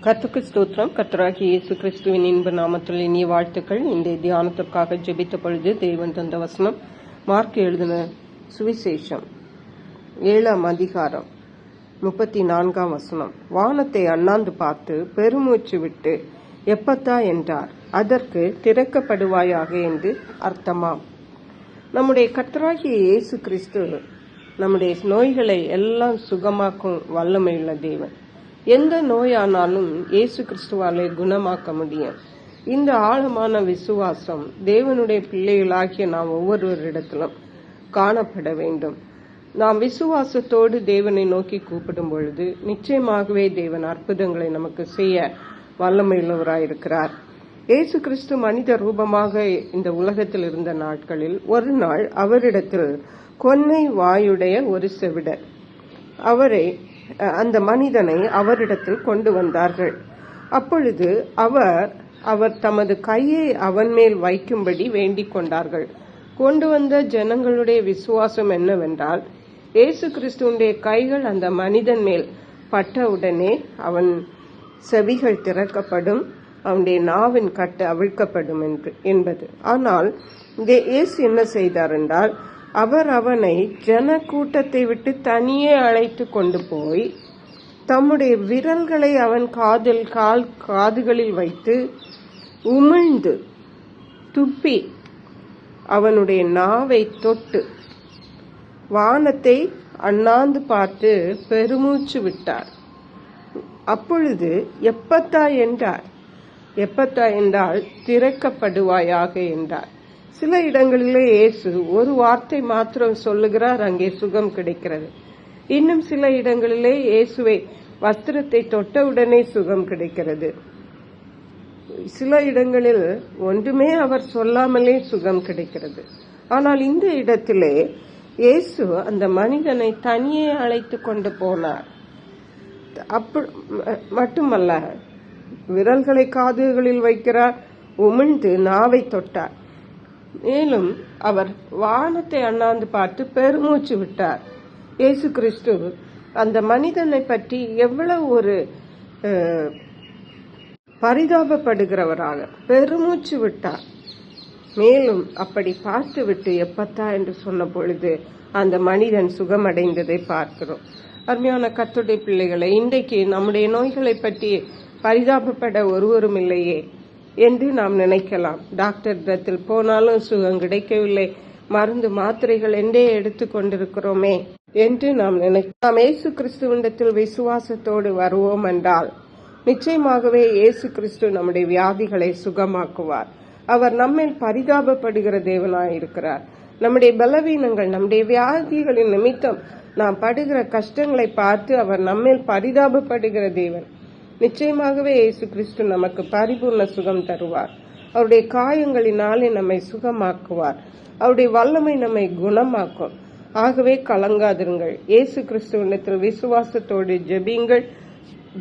கர்த்தருக்கு ஸ்தோத்திரம். கர்த்தராகிய இயேசு கிறிஸ்துவின் இன்ப நாமத்தில் இனிய வாழ்த்துக்கள். இந்த தியானத்திற்காக ஜெபித்த பொழுது தேவன் தந்த வசனம் மார்க் எழுதின சுவிசேஷம் 7ஆம் அதிகாரம் 34ஆம் வசனம். வானத்தை அண்ணாந்து பார்த்து பெருமூச்சு விட்டு எப்பத்தா என்றார். அதற்கு திறக்கப்படுவாயாக என்று அர்த்தமாம். நம்முடைய கர்த்தராகிய இயேசு கிறிஸ்து நம்முடைய நோய்களை எல்லாம் சுகமாக்கும் வல்லமையுள்ள தேவன். எந்த நோயானாலும் இயேசு கிறிஸ்துவாலே குணமாக்க முடியும். இந்த ஆழமான விசுவாசம் தேவனுடைய பிள்ளைகளாகிய நாம் ஒவ்வொருவரிடத்திலும் காணப்பட வேண்டும். நாம் விசுவாசத்தோடு தேவனை நோக்கி கூப்பிடும் பொழுது நிச்சயமாகவே தேவன் அற்புதங்களை நமக்கு செய்ய வல்லமையுள்ளவராயிருக்கிறார். இயேசு கிறிஸ்து மனித ரூபமாக இந்த உலகத்தில் இருந்த நாட்களில் ஒரு நாள் அவரிடத்தில் கொன்னை வாயுடைய ஒரு செவிடர் அந்த மனிதனை அவரிடத்தில் கொண்டு வந்தார்கள். அப்பொழுது அவர் தமது கையை அவன் மேல் வைக்கும்படி வேண்டிக் கொண்டார்கள். கொண்டு வந்த ஜனங்களுடைய விசுவாசம் என்னவென்றால், இயேசு கிறிஸ்துடைய கைகள் அந்த மனிதன் மேல் பட்டவுடனே அவன் செவிகள் திறக்கப்படும், அவனுடைய நாவின் கட்டு அவிழ்க்கப்படும் என்பது. ஆனால் இயேசு என்ன செய்தார் என்றால், அவர் அவனை ஜன கூட்டத்தை விட்டு தனியே அழைத்து கொண்டு போய் தம்முடைய விரல்களை அவன் காதுகளில் வைத்து உமிழ்ந்து துப்பி அவனுடைய நாவை தொட்டு வானத்தை அண்ணாந்து பார்த்து பெருமூச்சு விட்டார். அப்பொழுது எப்பத்தா என்றார். எப்பத்தா என்றால் திறக்கப்படுவாயாக என்றார். சில இடங்களிலே இயேசு ஒரு வார்த்தை மாத்திரம் சொல்லுகிறார், அங்கே சுகம் கிடைக்கிறது. இன்னும் சில இடங்களிலே இயேசுவை வஸ்திரத்தை தொட்டவுடனே சுகம் கிடைக்கிறது. சில இடங்களில் ஒன்றுமே அவர் சொல்லாமலே சுகம் கிடைக்கிறது. ஆனால் இந்த இடத்திலே இயேசு அந்த மனிதனை தனியே அழைத்து கொண்டு போனார். மட்டுமல்ல, விரல்களை காதுகளில் வைக்கிறார், உமிழ்ந்து நாவை தொட்டார். மேலும் அவர் வானத்தை அண்ணாந்து பார்த்து பெருமூச்சு விட்டார். இயேசு கிறிஸ்து அந்த மனிதனை பற்றி எவ்வளவு ஒரு பரிதாபப்படுகிறவராக பெருமூச்சு விட்டார். மேலும் அப்படி பார்த்து விட்டு எப்பத்தா என்று சொன்ன பொழுது அந்த மனிதன் சுகமடைந்ததை பார்க்கிறோம். அருமையான கர்த்தருடைய பிள்ளைகளை, இன்றைக்கு நம்முடைய நோய்களை பற்றி பரிதாபப்பட ஒருவரும் இல்லையே என்று நாம் நினைக்கலாம். டாக்டர் இடத்தில் போனாலும் சுகம் கிடைக்கவில்லை, மருந்து மாத்திரைகள் என்றே எடுத்து கொண்டிருக்கிறோமே என்று நாம் நினைக்கலாம். இயேசு கிறிஸ்துவிடத்தில் விசுவாசத்தோடு வருவோம் என்றால் நிச்சயமாகவே இயேசு கிறிஸ்து நம்முடைய வியாதிகளை சுகமாக்குவார். அவர் நம்மேல் பரிதாபப்படுகிற தேவனாயிருக்கிறார். நம்முடைய பலவீனங்கள், நம்முடைய வியாதிகளின் நிமித்தம் நாம் படுகிற கஷ்டங்களை பார்த்து அவர் நம்மேல் பரிதாபப்படுகிற தேவன். நிச்சயமாகவே இயேசு கிறிஸ்து நமக்கு பரிபூர்ண சுகம் தருவார். அவருடைய காயங்களினாலே நம்மை சுகமாக்குவார். அவருடைய வல்லமை நம்மை குணமாக்கும். ஆகவே கலங்காதிருங்கள். இயேசு கிறிஸ்துவிடத்தில் விசுவாசத்தோடு ஜெபியுங்கள்.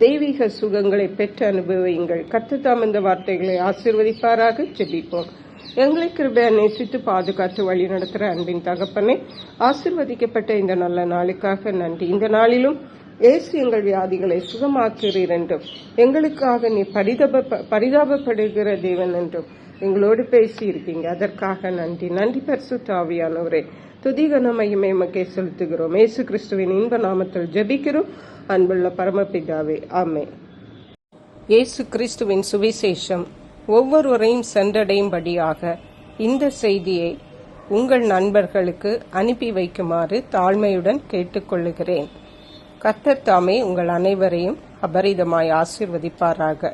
தெய்வீக சுகங்களை பெற்று அனுபவியுங்கள். கர்த்தர் தாம் இந்த வார்த்தைகளை ஆசீர்வதிப்பாராக. ஜெபிப்போம். எங்களை கிருபையா நேசித்து பாதுகாத்து வழி நடத்துகிற அன்பின் தகப்பனே, ஆசீர்வதிக்கப்பட்ட இந்த நல்ல நாளுக்காக நன்றி. இந்த நாளிலும் இயேசு எங்கள் வியாதிகளை சுகமாக்குகிறீர் என்றும், எங்களுக்காக நீ பரிதாபப்படுகிற தேவன் என்றும் எங்களோடு பேசி இருக்கீங்க. அதற்காக நன்றி. நன்றி பரிசுத்த ஆவியானவரே. துதிகன மகிமை உமக்கே செலுத்துகிறோம். இயேசு கிறிஸ்துவின் இன்ப நாமத்தில் ஜெபிக்கிறோம். அன்புள்ள பரமபிதாவே, ஆமென். இயேசு கிறிஸ்துவின் சுவிசேஷம் ஒவ்வொருவரையும் சென்றடையும்படியாக இந்த செய்தியை உங்கள் நண்பர்களுக்கு அனுப்பி வைக்குமாறு தாழ்மையுடன் கேட்டுக்கொள்ளுகிறேன். கர்த்தர் தாமே உங்கள் அனைவரையும் அபரிதமாய் ஆசீர்வதிப்பாராக.